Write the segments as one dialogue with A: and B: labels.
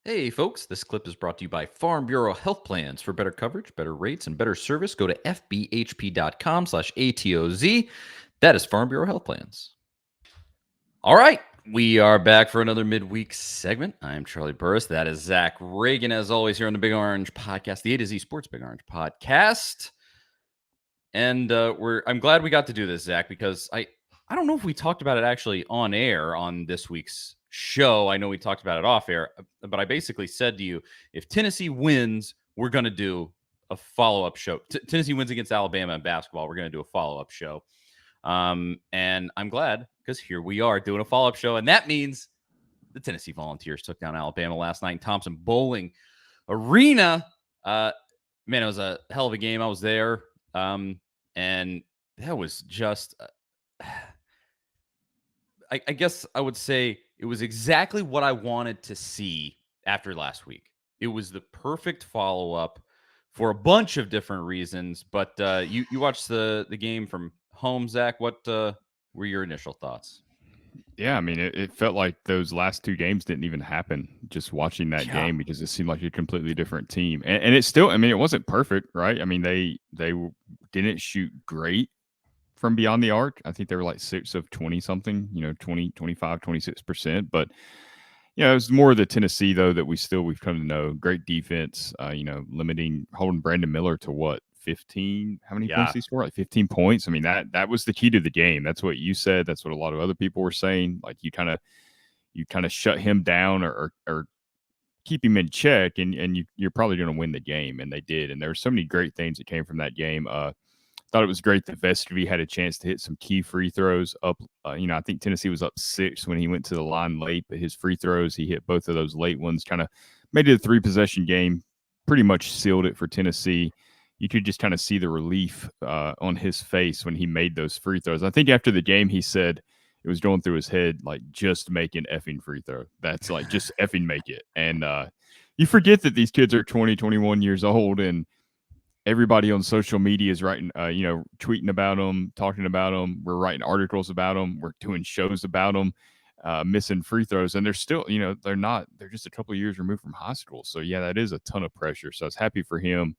A: Hey, folks, this clip is brought to you by Farm Bureau Health Plans. For better coverage, better rates, and better service, go to fbhp.com/ATOZ. That is Farm Bureau Health Plans. All right, we are back for another midweek segment. I'm Charlie Burris. That is Zach Reagan, as always, here on the Big Orange Podcast, the A to Z Sports Big Orange Podcast. And I'm glad we got to do this, Zach, because I don't know if we talked about it actually on air on this week's show. I know we talked about it off air, but I basically said to you, if Tennessee wins, we're going to do a follow-up show. Tennessee wins against Alabama in basketball, we're going to do a follow-up show. And I'm glad because here we are doing a follow-up show, and that means the Tennessee Volunteers took down Alabama last night in Thompson Bowling Arena. Man, it was a hell of a game. I was there. And that was just, I guess I would say it was exactly what I wanted to see after last week. It was the perfect follow-up for a bunch of different reasons. But you watched the game from home, Zach. What were your initial thoughts?
B: Yeah, I mean, it felt like those last two games didn't even happen just watching that game because it seemed like a completely different team. And it's still, I mean, it wasn't perfect, right? I mean, they didn't shoot great from beyond the arc. I think they were like 6 of 20 something, 20, 25, 26%. But, it was more of the Tennessee, though, that we've come to know. Great defense, holding Brandon Miller to what? 15. How many points did he score? Like 15 points. I mean, that was the key to the game. That's what you said. That's what a lot of other people were saying. Like you kind of shut him down or keep him in check, and you're probably going to win the game. And they did. And there were so many great things that came from that game. Thought it was great that Vescovy had a chance to hit some key free throws up. I think Tennessee was up 6 when he went to the line late, but his free throws, he hit both of those late ones, kind of made it a 3-possession game, pretty much sealed it for Tennessee. You could just kind of see the relief on his face when he made those free throws. I think after the game, he said it was going through his head, like, just make an effing free throw. That's like, just effing make it. And you forget that these kids are 20, 21 years old, and everybody on social media is writing, tweeting about them, talking about them. We're writing articles about them. We're doing shows about them, missing free throws. And they're still, they're just a couple of years removed from high school. So, yeah, that is a ton of pressure. So I was happy for him.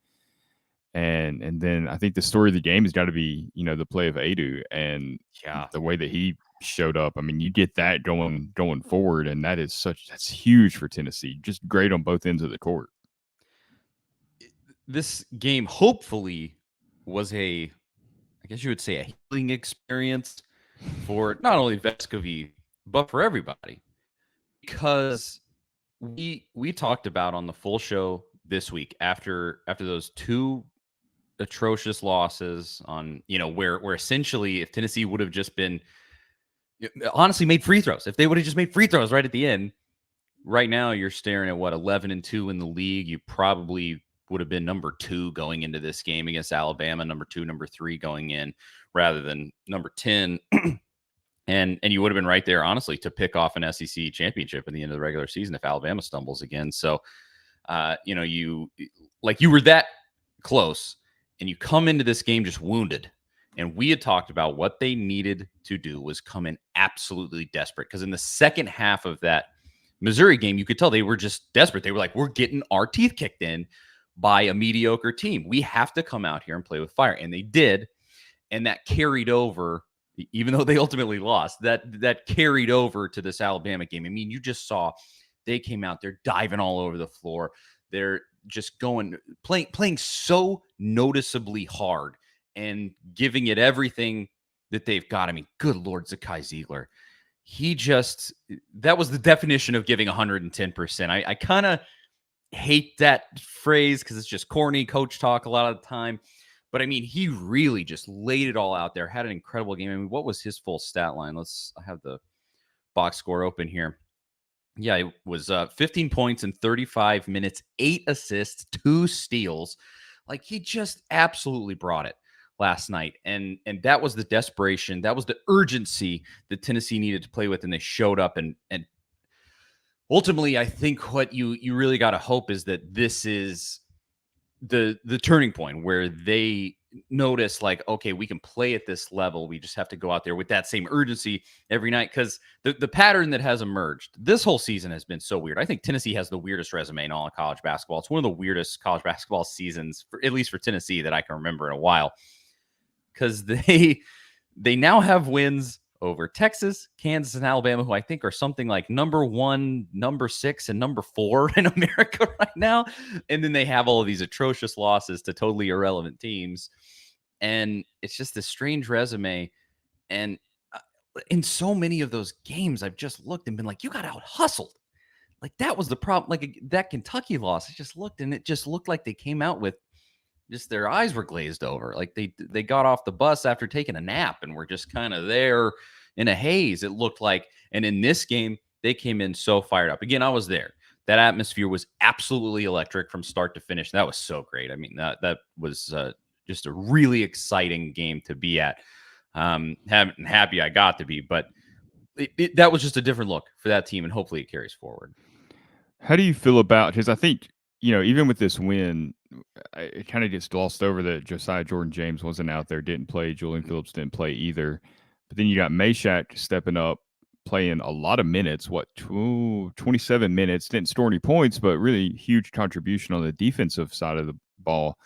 B: And then I think the story of the game has got to be, the play of Adu and the way that he showed up. I mean, you get that going forward, and that's huge for Tennessee. Just great on both ends of the court.
A: This game hopefully was I guess you would say, a healing experience for not only Vescovy, but for everybody. Because we talked about on the full show this week after those two atrocious losses on, where essentially if Tennessee would have just been honestly made free throws, if they would have just made free throws right at the end, right now you're staring at what, 11-2 in the league. You probably would have been number 2 going into this game against Alabama, number 2, number 3 going in, rather than number 10. and you would have been right there, honestly, to pick off an SEC championship at the end of the regular season if Alabama stumbles again. So, you were that close, and you come into this game just wounded. And we had talked about what they needed to do was come in absolutely desperate, because in the second half of that Missouri game, you could tell they were just desperate. They were like, we're getting our teeth kicked in by a mediocre team. We have to come out here and play with fire. And they did. And that carried over, even though they ultimately lost, that carried over to this Alabama game. I mean, you just saw they came out there diving all over the floor. They're just playing so noticeably hard and giving it everything that they've got. I mean, good Lord, Zakai Ziegler. That was the definition of giving 110%. I kind of hate that phrase because it's just corny coach talk a lot of the time. But I mean, he really just laid it all out there, had an incredible game. I mean, what was his full stat line? I have the box score open here. Yeah, it was 15 points in 35 minutes, 8 assists, 2 steals. Like, he just absolutely brought it last night. And that was the desperation. That was the urgency that Tennessee needed to play with. And they showed up. And ultimately, I think what you really got to hope is that this is the turning point where they notice like, okay, we can play at this level. We just have to go out there with that same urgency every night. Because the pattern that has emerged this whole season has been so weird. I think Tennessee has the weirdest resume in all of college basketball. It's one of the weirdest college basketball seasons, at least for Tennessee, that I can remember in a while. Because they now have wins over Texas, Kansas, and Alabama, who I think are something like number 1, number 6, and number 4 in America right now. And then they have all of these atrocious losses to totally irrelevant teams. And it's just this strange resume. And in so many of those games, I've just looked and been like, you got out hustled. Like that was the problem. Like that Kentucky loss, I just looked and it just looked like they came out with just their eyes were glazed over. Like they got off the bus after taking a nap and were just kind of there in a haze, it looked like. And in this game, they came in so fired up. Again, I was there. That atmosphere was absolutely electric from start to finish. That was so great. I mean, that was just a really exciting game to be at. Happy I got to be, but that was just a different look for that team, and hopefully it carries forward.
B: How do you feel about, because I think, even with this win, it kind of gets glossed over that Josiah Jordan-James wasn't out there, didn't play. Julian Phillips didn't play either. But then you got Meshack stepping up, playing a lot of minutes, 27 minutes, didn't score any points, but really huge contribution on the defensive side of the ball.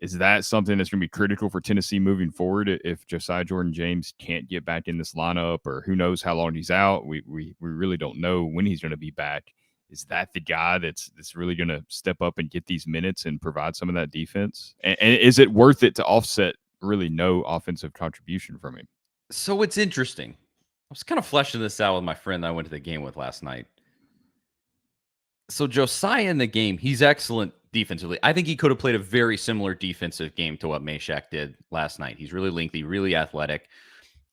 B: Is that something that's going to be critical for Tennessee moving forward if Josiah Jordan-James can't get back in this lineup, or who knows how long he's out? We really don't know when he's going to be back. Is that the guy that's really going to step up and get these minutes and provide some of that defense? And is it worth it to offset really no offensive contribution from him?
A: So it's interesting. I was kind of fleshing this out with my friend that I went to the game with last night. So Josiah in the game, he's excellent defensively. I think he could have played a very similar defensive game to what Meshack did last night. He's really lengthy, really athletic.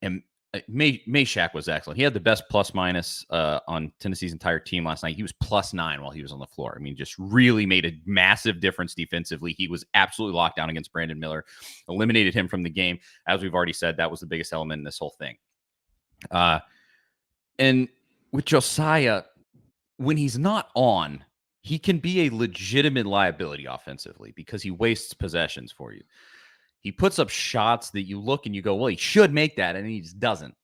A: And Meshack was excellent. He had the best plus minus on Tennessee's entire team last night. He was +9 while he was on the floor. I mean, just really made a massive difference defensively. He was absolutely locked down against Brandon Miller, eliminated him from the game. As we've already said, that was the biggest element in this whole thing. And with Josiah, when he's not on, he can be a legitimate liability offensively because he wastes possessions for you. He puts up shots that you look and you go, well, he should make that, and he just doesn't.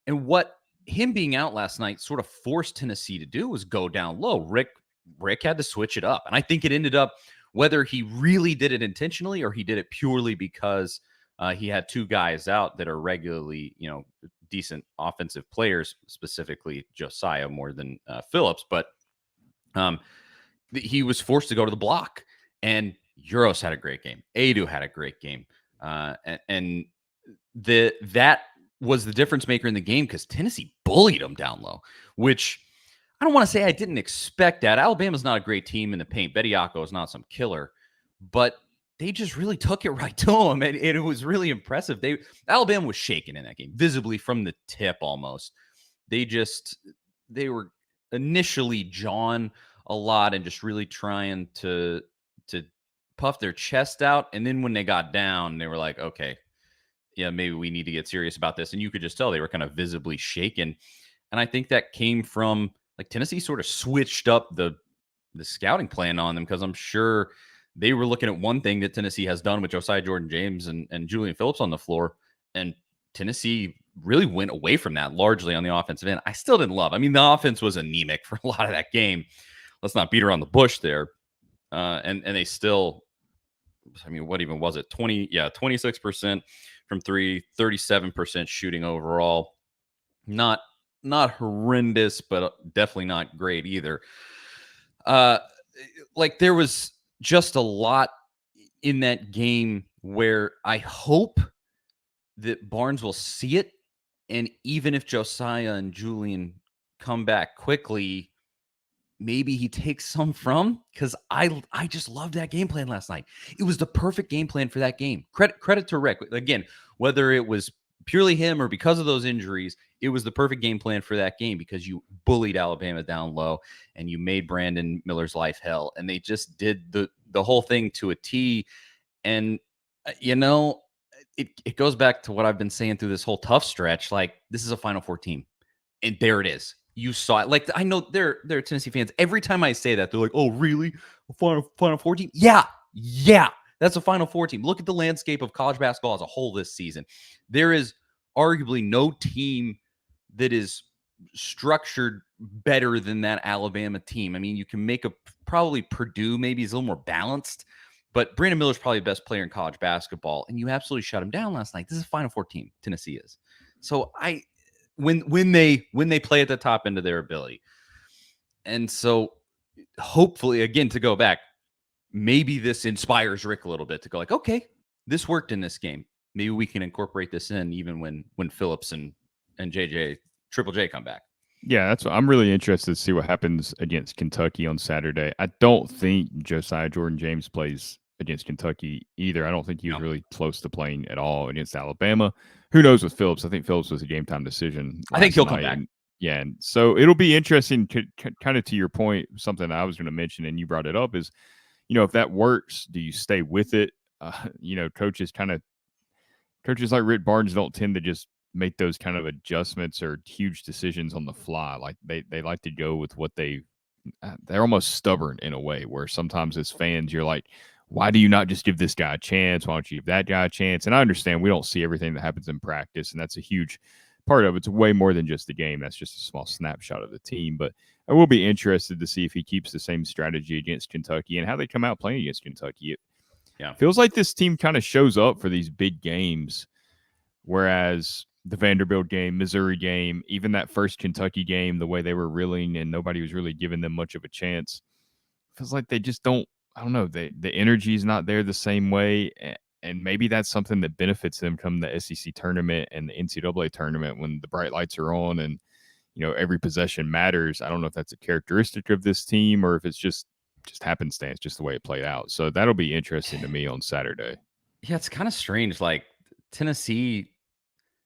A: And what him being out last night sort of forced Tennessee to do was go down low. Rick had to switch it up. And I think it ended up, whether he really did it intentionally or he did it purely because he had two guys out that are regularly, decent offensive players, specifically Josiah more than Phillips. But he was forced to go to the block. And Euros had a great game. Adu had a great game. And that was the difference maker in the game because Tennessee bullied them down low, which I don't want to say I didn't expect that. Alabama's not a great team in the paint. Bediako is not some killer, but they just really took it right to them, and it was really impressive. Alabama was shaken in that game, visibly from the tip almost. They were initially jawing a lot and just really trying to puff their chest out. And then when they got down, they were like, okay, yeah, maybe we need to get serious about this. And you could just tell they were kind of visibly shaken. And I think that came from like Tennessee sort of switched up the scouting plan on them, because I'm sure they were looking at one thing that Tennessee has done with Josiah Jordan-James and Julian Phillips on the floor. And Tennessee really went away from that largely on the offensive end. I still didn't love. I mean, the offense was anemic for a lot of that game. Let's not beat around the bush there. And they still, I mean, what even was it? 26% from three, 37% shooting overall. Not horrendous, but definitely not great either. Like there was just a lot in that game where I hope that Barnes will see it. And even if Josiah and Julian come back quickly, maybe he takes some from, because I just loved that game plan last night. It was the perfect game plan for that game. Credit to Rick. Again, whether it was purely him or because of those injuries, it was the perfect game plan for that game because you bullied Alabama down low and you made Brandon Miller's life hell. And they just did the whole thing to a T. And, it goes back to what I've been saying through this whole tough stretch. Like, this is a Final Four team. And there it is. You saw it. Like, I know they're Tennessee fans. Every time I say that, they're like, "Oh, really? Final Four team?" Yeah. That's a Final Four team. Look at the landscape of college basketball as a whole this season. There is arguably no team that is structured better than that Alabama team. I mean, you can make a probably Purdue maybe is a little more balanced, but Brandon Miller's probably the best player in college basketball, and you absolutely shut him down last night. This is a Final Four team. Tennessee is. So when they play at the top end of their ability, and so hopefully again to go back, maybe this inspires Rick a little bit to go like, okay, this worked in this game. Maybe we can incorporate this in even when Phillips and JJ Triple J come back.
B: Yeah, that's what I'm really interested to see what happens against Kentucky on Saturday. I don't think Josiah Jordan James plays against Kentucky either. I don't think he was really close to playing at all against Alabama. Who knows with Phillips? I think Phillips was a game time decision.
A: I think he'll come back.
B: And, yeah, and so it'll be interesting. Kind of to your point, something I was going to mention, and you brought it up, is if that works, do you stay with it? Coaches like Rick Barnes don't tend to just make those kind of adjustments or huge decisions on the fly. Like they like to go with what they're almost stubborn in a way, where sometimes as fans you're like, why do you not just give this guy a chance? Why don't you give that guy a chance? And I understand we don't see everything that happens in practice, and that's a huge part of it. It's way more than just the game. That's just a small snapshot of the team. But I will be interested to see if he keeps the same strategy against Kentucky and how they come out playing against Kentucky. It feels like this team kind of shows up for these big games, whereas the Vanderbilt game, Missouri game, even that first Kentucky game, the way they were reeling and nobody was really giving them much of a chance, feels like they just don't. I don't know. The energy is not there the same way, and maybe that's something that benefits them come the SEC tournament and the NCAA tournament when the bright lights are on and every possession matters. I don't know if that's a characteristic of this team or if it's just happenstance, just the way it played out. So that'll be interesting to me on Saturday.
A: Yeah, it's kind of strange. Like Tennessee,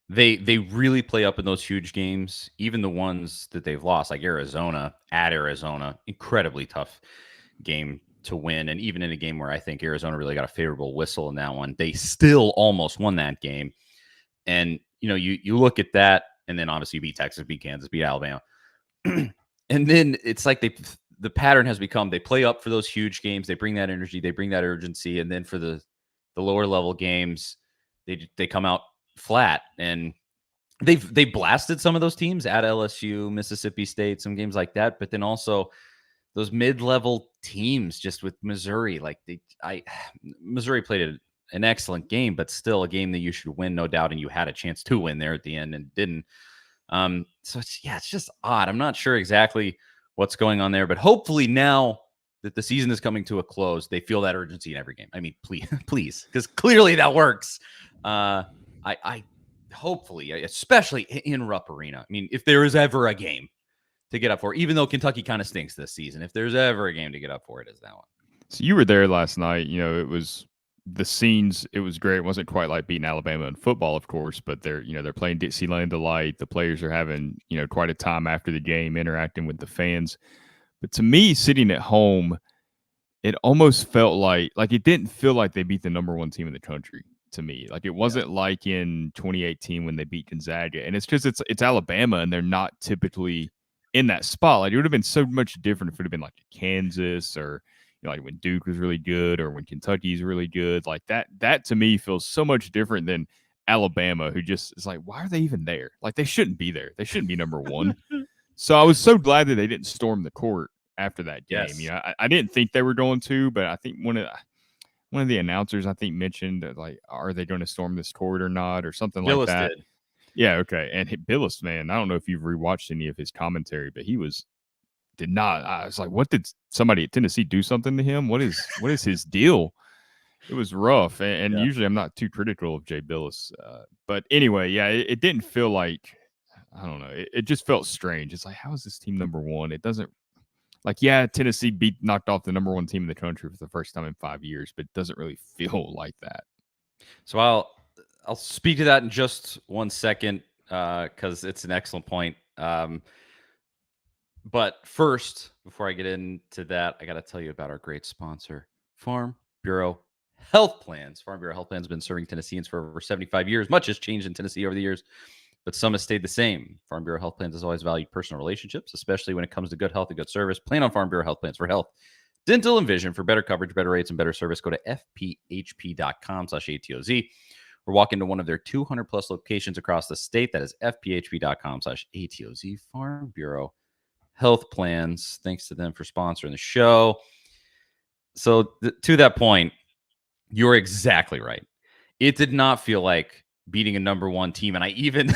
A: they really play up in those huge games, even the ones that they've lost, like Arizona at Arizona, incredibly tough game to win. And even in a game where I think Arizona really got a favorable whistle in that one, they still almost won that game. And you look at that, and then obviously beat Texas, beat Kansas, beat Alabama, and then it's like the pattern has become they play up for those huge games, they bring that energy, they bring that urgency, and then for the lower level games, they come out flat. And they blasted some of those teams at LSU, Mississippi State, some games like that, but then also those mid-level teams, just with Missouri, like Missouri played an excellent game, but still a game that you should win, no doubt, and you had a chance to win there at the end and didn't. So it's just odd. I'm not sure exactly what's going on there, but hopefully now that the season is coming to a close, they feel that urgency in every game. I mean, please, because clearly that works. I hopefully, especially in Rupp Arena. I mean, if there is ever a game to get up for, even though Kentucky kind of stinks this season, if there's ever a game to get up for, it is that one.
B: So you were there last night. It was the scenes. It was great. It wasn't quite like beating Alabama in football, of course, but they're playing Dixieland Delight. The players are having quite a time after the game, interacting with the fans. But to me, sitting at home, it almost felt like it didn't feel like they beat the number one team in the country. To me, like it wasn't like in 2018 when they beat Gonzaga, and it's because it's Alabama and they're not typically in that spot. Like it would have been so much different if it had been like Kansas or like when Duke was really good or when Kentucky's really good. Like that to me feels so much different than Alabama, who just is like, why are they even there? Like they shouldn't be there. They shouldn't be number one. So I was so glad that they didn't storm the court after that game.
A: Yes.
B: I didn't think they were going to, but I think one of the announcers I think mentioned like, are they going to storm this court or not, or something
A: Billis
B: like that.
A: did.
B: Yeah, okay. And Billis, man, I don't know if you've rewatched any of his commentary, but he did not. I was like, what, did somebody at Tennessee do something to him? What is his deal? It was rough. And usually I'm not too critical of Jay Billis. But anyway, yeah, it didn't feel like, I don't know. It just felt strange. It's like, how is this team number one? It doesn't, like, yeah, Tennessee knocked off the number one team in the country for the first time in 5 years, but it doesn't really feel like that.
A: So I'll speak to that in just 1 second because it's an excellent point. But first, before I get into that, I got to tell you about our great sponsor, Farm Bureau Health Plans. Farm Bureau Health Plans have been serving Tennesseans for over 75 years. Much has changed in Tennessee over the years, but some has stayed the same. Farm Bureau Health Plans has always valued personal relationships, especially when it comes to good health and good service. Plan on Farm Bureau Health Plans for health, dental and vision. For better coverage, better rates, and better service, go to fphp.com/ATOZ or walk into one of their 200 plus locations across the state. That is fphp.com/ATOZ. Farm Bureau Health Plans. Thanks to them for sponsoring the show. So to that point, you're exactly right. It did not feel like beating a number one team. And I even,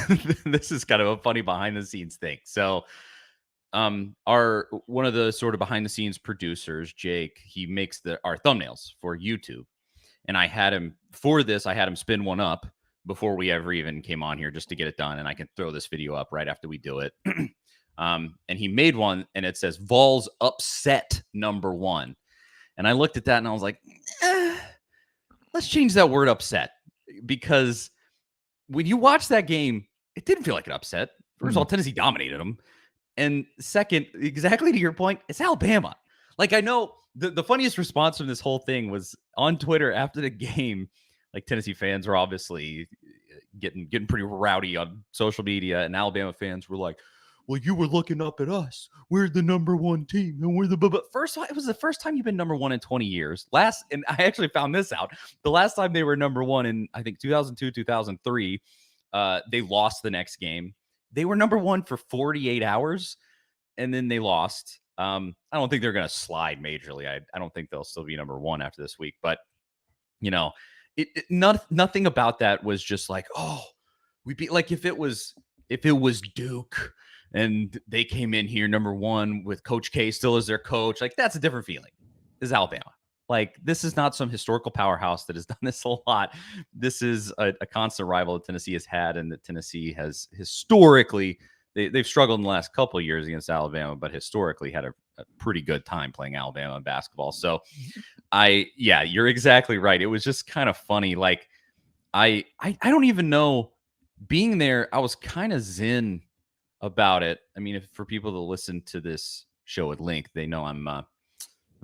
A: this is kind of a funny behind the scenes thing. So our one of the sort of behind the scenes producers, Jake, he makes our thumbnails for YouTube. And I had him spin one up before we ever even came on here just to get it done. And I can throw this video up right after we do it. And he made one and it says Vols upset number one. And I looked at that and I was like, let's change that word upset, because when you watch that game, it didn't feel like an upset. First of all, Tennessee dominated them. And second, exactly to your point, it's Alabama. Like, I know the funniest response from this whole thing was on Twitter after the game. Like, Tennessee fans were obviously getting pretty rowdy on social media, and Alabama fans were like, well, you were looking up at us. We're the number one team, and we're the but first. It was the first time you've been number one in 20 years. And I actually found this out. The last time they were number one in, I think, 2002, 2003, they lost the next game. They were number one for 48 hours, and then they lost. I don't think they're going to slide majorly. I don't think they'll still be number one after this week. But nothing about that was just like, oh, we beat. Like if it was Duke and they came in here number one with Coach K still as their coach, like that's a different feeling. This is Alabama. Like, this is not some historical powerhouse that has done this a lot. This is a constant rival that Tennessee has had, and that Tennessee has historically, they've struggled in the last couple of years against Alabama, but historically had a pretty good time playing Alabama in basketball. So you're exactly right. It was just kind of funny. Like, I don't even know, being there, I was kind of zen about it. I mean, for people that listen to this show at length, they know I'm a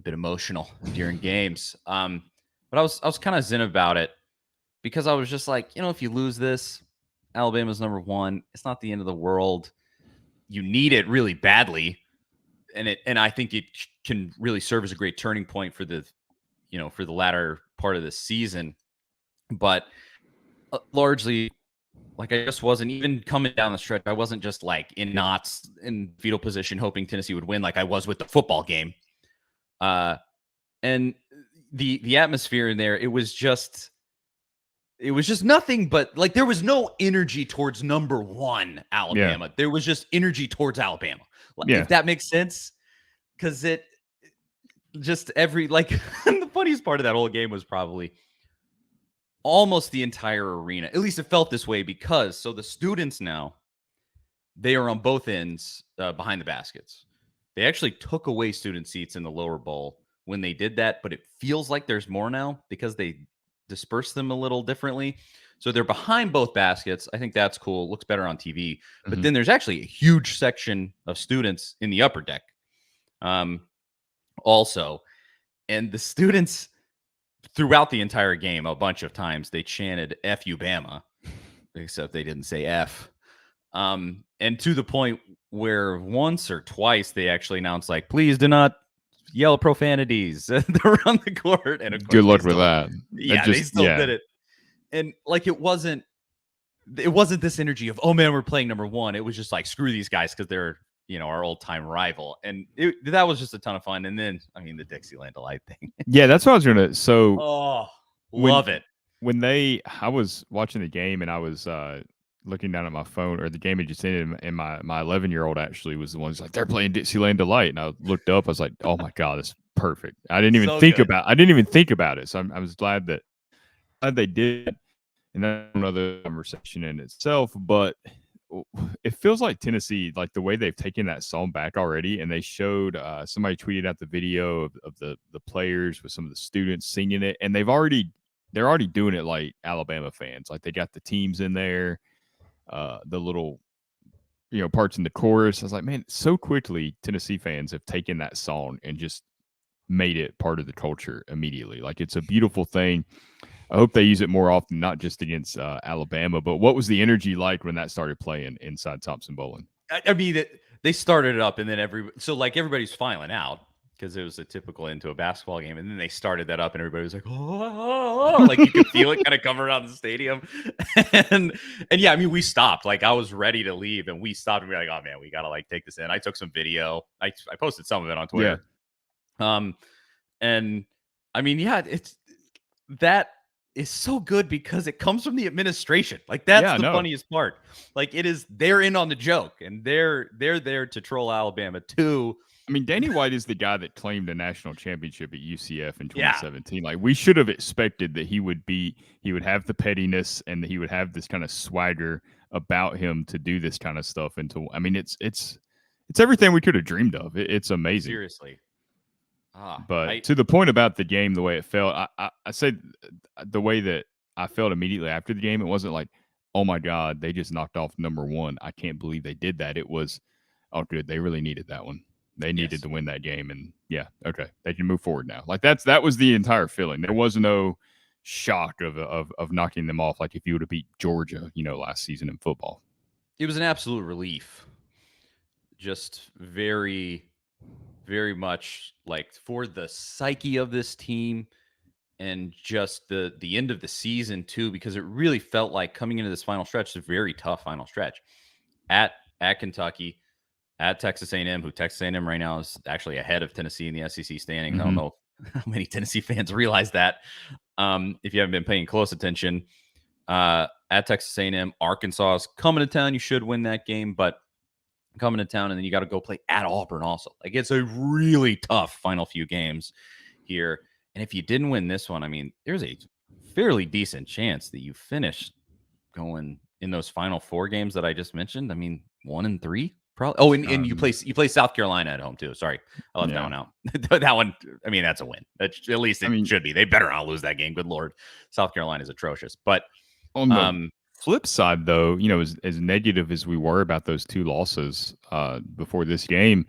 A: bit emotional during games. But I was kind of zen about it, because I was just like, if you lose this, Alabama's number one. It's not the end of the world. You need it really badly, and I think it can really serve as a great turning point for the latter part of the season. But largely, like, I just wasn't even coming down the stretch. I wasn't just like in knots in fetal position hoping Tennessee would win like I was with the football game. And the atmosphere in there, it was just nothing but, like, there was no energy towards number one Alabama. Yeah. There was just energy towards Alabama. If that makes sense. Because it just the funniest part of that whole game was probably almost the entire arena. At least it felt this way, because the students now, they are on both ends behind the baskets. They actually took away student seats in the lower bowl when they did that, but it feels like there's more now because they dispersed them a little differently. So they're behind both baskets. I think that's cool. It looks better on TV. But then there's actually a huge section of students in the upper deck also. And the students, throughout the entire game, a bunch of times, they chanted F you Bama, except they didn't say F. And to the point where once or twice they actually announced, like, please do not yell profanities around the court. And of course,
B: good luck with that.
A: Yeah, they still did it. And like, it wasn't this energy of, oh man, we're playing number one. It was just like, screw these guys because they're, our old time rival. And that was just a ton of fun. And then, I mean, the Dixieland Delight thing.
B: Yeah, that's what I was gonna. So,
A: love it.
B: When I was watching the game and I was looking down at my phone, or the game had just ended, and my 11-year-old actually was the one who's like, they're playing Dixieland Delight, and I looked up, I was like, oh my god, that's perfect. I didn't even think about it. So I was glad that they did, and that's another conversation in itself. But it feels like Tennessee, like the way they've taken that song back already, and they showed somebody tweeted out the video of the players with some of the students singing it, and they're already doing it like Alabama fans. Like, they got the teams in there, the little parts in the chorus. I was like, man, so quickly Tennessee fans have taken that song and just made it part of the culture immediately. Like, it's a beautiful thing. I hope they use it more often, not just against Alabama. But what was the energy like when that started playing inside Thompson Bowling?
A: I mean, they started it up, and then everybody's filing out. because it was a typical into a basketball game, and then they started that up, and everybody was like, "Oh!" Like you could feel it kind of come around the stadium, and yeah, I mean, we stopped. Like I was ready to leave, and we stopped, and we were like, "Oh man, we gotta like take this in." I took some video. I posted some of it on
B: Yeah.
A: Twitter. And I mean, yeah, it's that is so good because it comes from the administration. Like that's
B: Yeah,
A: the
B: no.
A: funniest part. Like it is they're in on the joke and they're there to troll Alabama too.
B: I mean, Danny White is the guy that claimed a national championship at UCF in
A: Yeah,
B: 2017. Like, we should have expected that he would have the pettiness and that he would have this kind of swagger about him to do this kind of stuff. And to, I mean, it's everything we could have dreamed of. It's amazing.
A: seriously.
B: But
A: I
B: to the point about the game, the way it felt, I said the way that I felt immediately after the game, it wasn't like, oh my God, they just knocked off number one. I can't believe they did that. It was, oh, good, they really needed that one. They needed
A: yes.
B: to win that game, and yeah, okay, they can move forward now. Like that was the entire feeling. There was no shock of knocking them off, like if you would have beat Georgia, last season in football.
A: It was an absolute relief. Just very, very much like for the psyche of this team and just the end of the season too, because it really felt like coming into this final stretch, a very tough final stretch at Kentucky, at Texas A&M, who Texas A&M right now is actually ahead of Tennessee in the SEC standings. I don't know how many Tennessee fans realize that. If you haven't been paying close attention, at Texas A&M, Arkansas is coming to town. You should win that game, but coming to town, and then you got to go play at Auburn also. Like it's a really tough final few games here. And if you didn't win this one, I mean, there's a fairly decent chance that you finish going in those final four games that I just mentioned. I mean, 1-3 probably. Oh, and you play South Carolina at home too. Sorry, I left that one out. That one, I mean, that's a win. That's, at least it should be. They better not lose that game. Good Lord, South Carolina is atrocious. But
B: on the flip side, though, as negative as we were about those two losses before this game,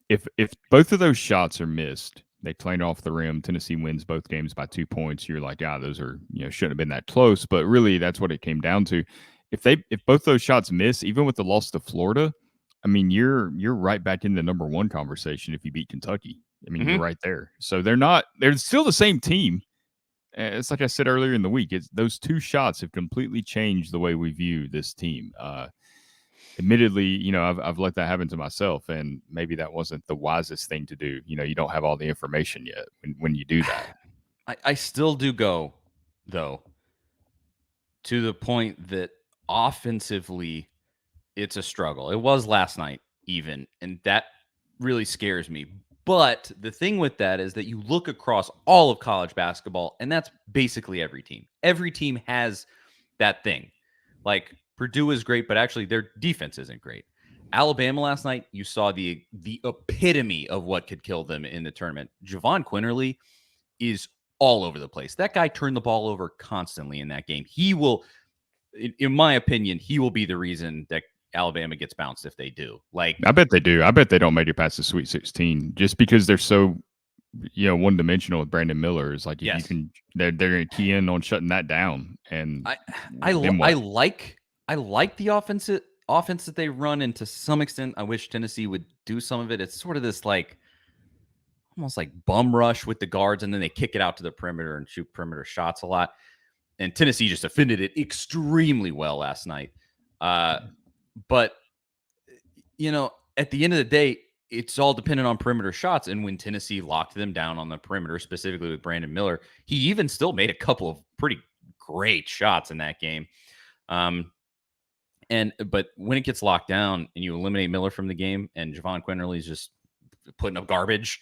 B: if both of those shots are missed, they clean off the rim, Tennessee wins both games by 2 points. You're like, those are, shouldn't have been that close. But really, that's what it came down to. If both those shots miss, even with the loss to Florida, I mean, you're right back in the number one conversation if you beat Kentucky. I mean, you're right there. So they're still the same team. It's like I said earlier in the week. It's those two shots have completely changed the way we view this team. Admittedly, I've let that happen to myself, and maybe that wasn't the wisest thing to do. You don't have all the information yet when you do that.
A: I still do go, though, to the point that offensively, it's a struggle. It was last night, even, and that really scares me. But the thing with that is that you look across all of college basketball, and that's basically every team. Every team has that thing. Like Purdue is great, but actually their defense isn't great. Alabama last night, you saw the epitome of what could kill them in the tournament. Javon Quinterly is all over the place. That guy turned the ball over constantly in that game. He will, in my opinion, he will be the reason that Alabama gets bounced if they do. Like
B: I bet they do. I bet they don't make it past the Sweet 16 just because they're so one dimensional with Brandon Miller. Is like if you can, they're going to key in on shutting that down. And
A: I like the offense that they run, and to some extent, I wish Tennessee would do some of it. It's sort of this like almost like bum rush with the guards, and then they kick it out to the perimeter and shoot perimeter shots a lot. And Tennessee just defended it extremely well last night. But at the end of the day, it's all dependent on perimeter shots. And when Tennessee locked them down on the perimeter, specifically with Brandon Miller, he even still made a couple of pretty great shots in that game. But when it gets locked down and you eliminate Miller from the game and Javon Quinterly's just putting up garbage,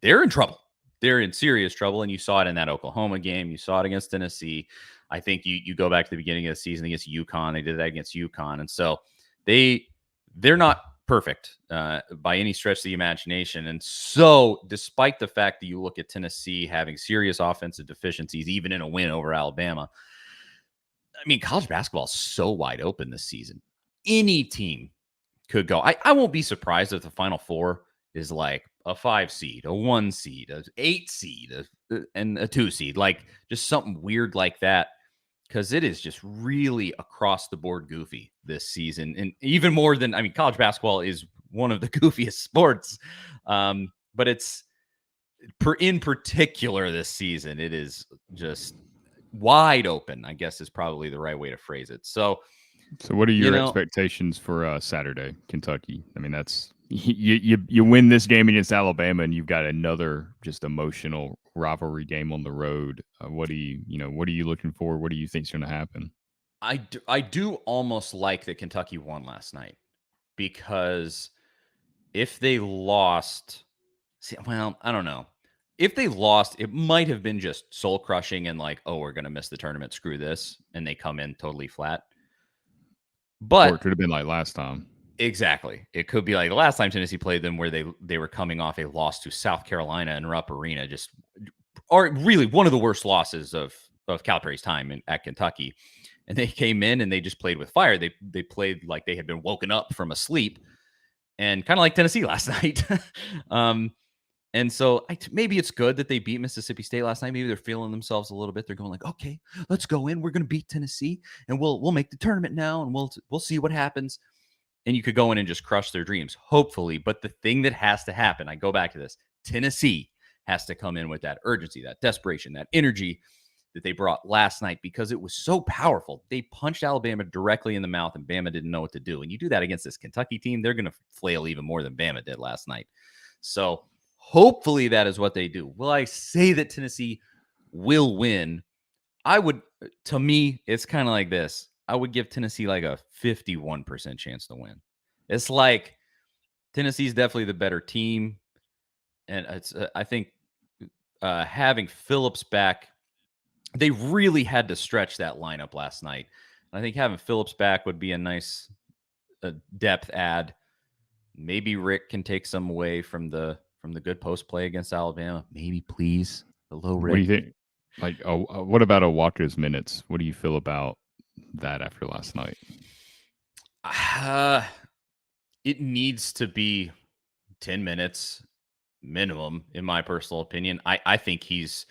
A: they're in trouble. They're in serious trouble. And you saw it in that Oklahoma game. You saw it against Tennessee. I think you go back to the beginning of the season against UConn. They did that against UConn. And so they're not perfect by any stretch of the imagination. And so despite the fact that you look at Tennessee having serious offensive deficiencies, even in a win over Alabama, I mean, college basketball is so wide open this season. Any team could go. I won't be surprised if the Final Four is like a 5 seed, a 1 seed, a 8 seed, and a 2 seed, like just something weird like that. Because it is just really across the board goofy this season. And even more than, college basketball is one of the goofiest sports. But it's in particular this season, it is just wide open, I guess is probably the right way to phrase it. So,
B: So, what are
A: you
B: your
A: know,
B: expectations for Saturday, Kentucky? I mean, that's you win this game against Alabama, and you've got another just emotional rivalry game on the road. What do what are you looking for? What do you think's going to happen?
A: I do almost like that Kentucky won last night because if they lost, well, I don't know. If they lost, it might have been just soul crushing and like, oh, we're going to miss the tournament. Screw this. And they come in totally flat.
B: Or
A: But
B: it could have been like last time.
A: exactly. It could be like the last time Tennessee played them where they were coming off a loss to South Carolina in Rupp Arena, just or really one of the worst losses of Calipari's time at Kentucky. And they came in and they just played with fire. They played like they had been woken up from a sleep, and kind of like Tennessee last night. And so maybe it's good that they beat Mississippi State last night. Maybe they're feeling themselves a little bit. They're going like, okay, let's go in. We're going to beat Tennessee, and we'll make the tournament now, and we'll see what happens. And you could go in and just crush their dreams, hopefully. But the thing that has to happen, I go back to this: Tennessee has to come in with that urgency, that desperation, that energy that they brought last night because it was so powerful. They punched Alabama directly in the mouth, and Bama didn't know what to do. And you do that against this Kentucky team, they're going to flail even more than Bama did last night. So hopefully that is what they do. Will I say that Tennessee will win? I would, to me, it's kind of like this. I would give Tennessee like a 51% chance to win. It's like Tennessee's definitely the better team. And it's, I think having Phillips back, they really had to stretch that lineup last night. I think having Phillips back would be a nice depth add. Maybe Rick can take some away from the good post play against Alabama. Maybe, please. Hello,
B: What do you
A: Rick.
B: think? Like, what about Walker's minutes? What do you feel about that after last night?
A: It needs to be 10 minutes minimum, in my personal opinion. I think he's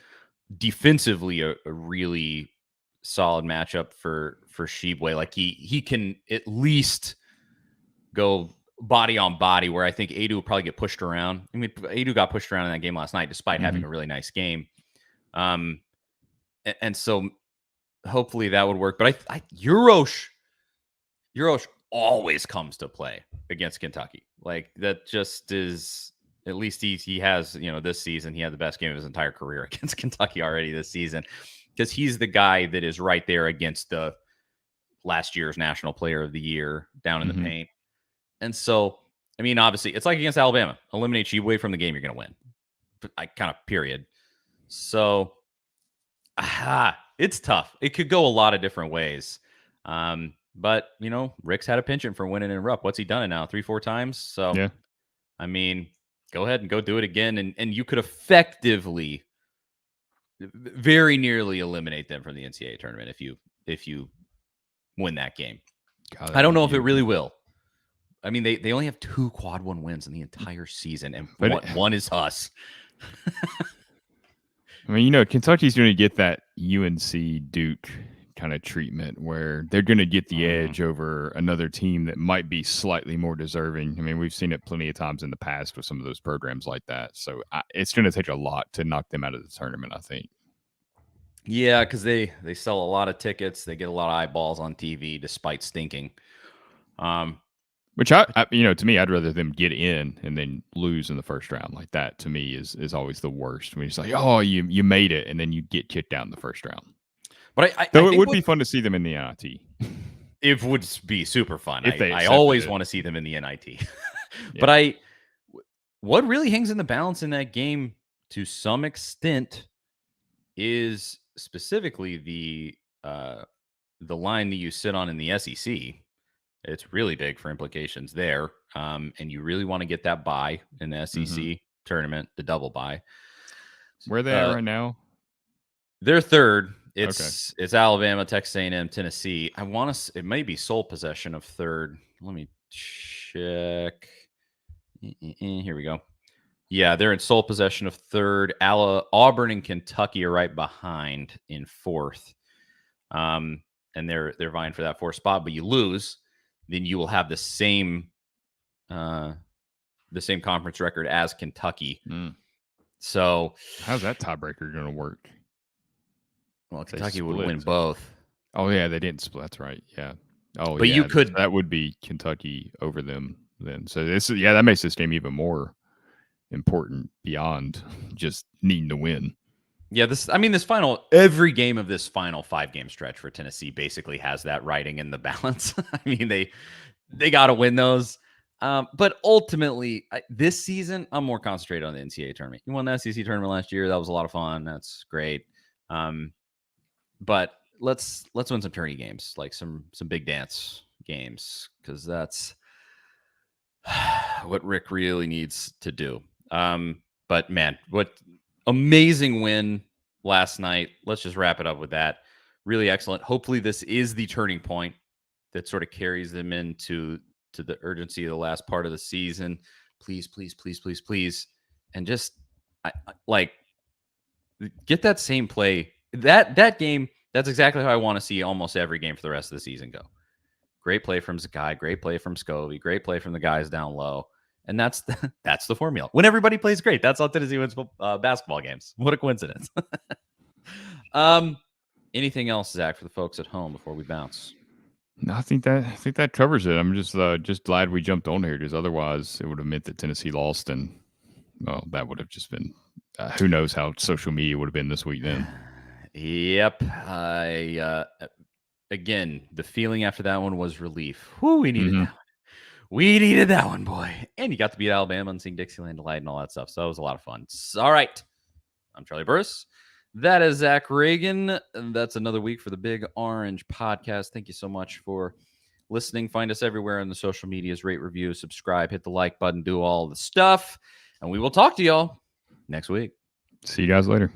A: defensively a really solid matchup for Sheboy. Like he can at least go body on body, where I think Adu will probably get pushed around. I mean, Adu got pushed around in that game last night, despite having a really nice game. And so hopefully that would work. But Eurosh always comes to play against Kentucky. Like that just is, at least he has, this season he had the best game of his entire career against Kentucky already this season, because he's the guy that is right there against the last year's National Player of the Year down in the
B: Mm-hmm.
A: paint. And so, I mean, obviously, it's like against Alabama. Eliminate you away from the game, you're going to win. I kind of period. So, it's tough. It could go a lot of different ways. But Rick's had a penchant for winning in Rupp. What's he done it now? 3-4 times. So,
B: Yeah.
A: I mean, go ahead and go do it again, and you could effectively, very nearly eliminate them from the NCAA tournament if you win that game.
B: God,
A: I
B: that'd
A: don't
B: be
A: know if it
B: beautiful.
A: really will. I mean, they only have 2 quad 1 wins in the entire season, and
B: But
A: one is us.
B: I mean, Kentucky's going to get that UNC Duke kind of treatment where they're going to get the edge over another team that might be slightly more deserving. I mean, we've seen it plenty of times in the past with some of those programs like that. So it's going to take a lot to knock them out of the tournament, I think.
A: Yeah, because they sell a lot of tickets. They get a lot of eyeballs on TV, despite stinking.
B: Which to me, I'd rather them get in and then lose in the first round. Like that to me is always the worst. I mean, it's like, oh, you made it, and then you get kicked out in the first round.
A: But I
B: Though it
A: think
B: would be fun to see them in the NIT.
A: it would be super fun.
B: If they
A: I
B: accepted
A: always
B: it.
A: want to see them in the NIT.
B: Yeah.
A: But what really hangs in the balance in that game to some extent is specifically the line that you sit on in the SEC. It's really big for implications there. And you really want to get that bye in the SEC tournament, the double bye.
B: Where are they at right now?
A: They're third. It's Alabama, Texas A&M, Tennessee. I want to. It may be sole possession of third. Let me check. Here we go. Yeah, they're in sole possession of third. Auburn and Kentucky are right behind in fourth. And they're vying for that fourth spot. But you lose, then you will have the same conference record as Kentucky. So
B: how's that tiebreaker going to work?
A: well,
B: They
A: Kentucky would
B: split.
A: win both.
B: Oh yeah, they didn't split. That's right. Yeah. Oh
A: But you
B: yeah,
A: could
B: that would be Kentucky over them then. So this is that makes this game even more important beyond just needing to win.
A: Yeah, this final, every game of this final 5-game stretch for Tennessee basically has that writing in the balance. I mean, they got to win those. But ultimately, this season, I'm more concentrated on the NCAA tournament. You won the SEC tournament last year. That was a lot of fun. That's great. But let's win some tourney games, like some big dance games, because that's what Rick really needs to do. But man, what amazing win last night. Let's just wrap it up with that. Really excellent. Hopefully, this is the turning point that sort of carries them into the urgency of the last part of the season. Please, please, please, please, please, and just like get that same play. That game. That's exactly how I want to see almost every game for the rest of the season go. Great play from Zakai, great play from Scovey, great play from the guys down low. And that's the formula. When everybody plays great, that's how Tennessee wins basketball games. What a coincidence. Anything else, Zach, for the folks at home before we bounce?
B: No, I think that covers it. I'm just glad we jumped on here because otherwise it would have meant that Tennessee lost, and well, that would have just been who knows how social media would have been this week then.
A: Yep. Again, the feeling after that one was relief. Whew, we needed that one. We needed that one, boy. And you got to beat Alabama and sing Dixieland Delight and all that stuff. So that was a lot of fun. All right. I'm Charlie Burris. That is Zach Reagan. That's another week for the Big Orange Podcast. Thank you so much for listening. Find us everywhere on the social medias. Rate, review, subscribe, hit the like button, do all the stuff. And we will talk to y'all next week.
B: See you guys later.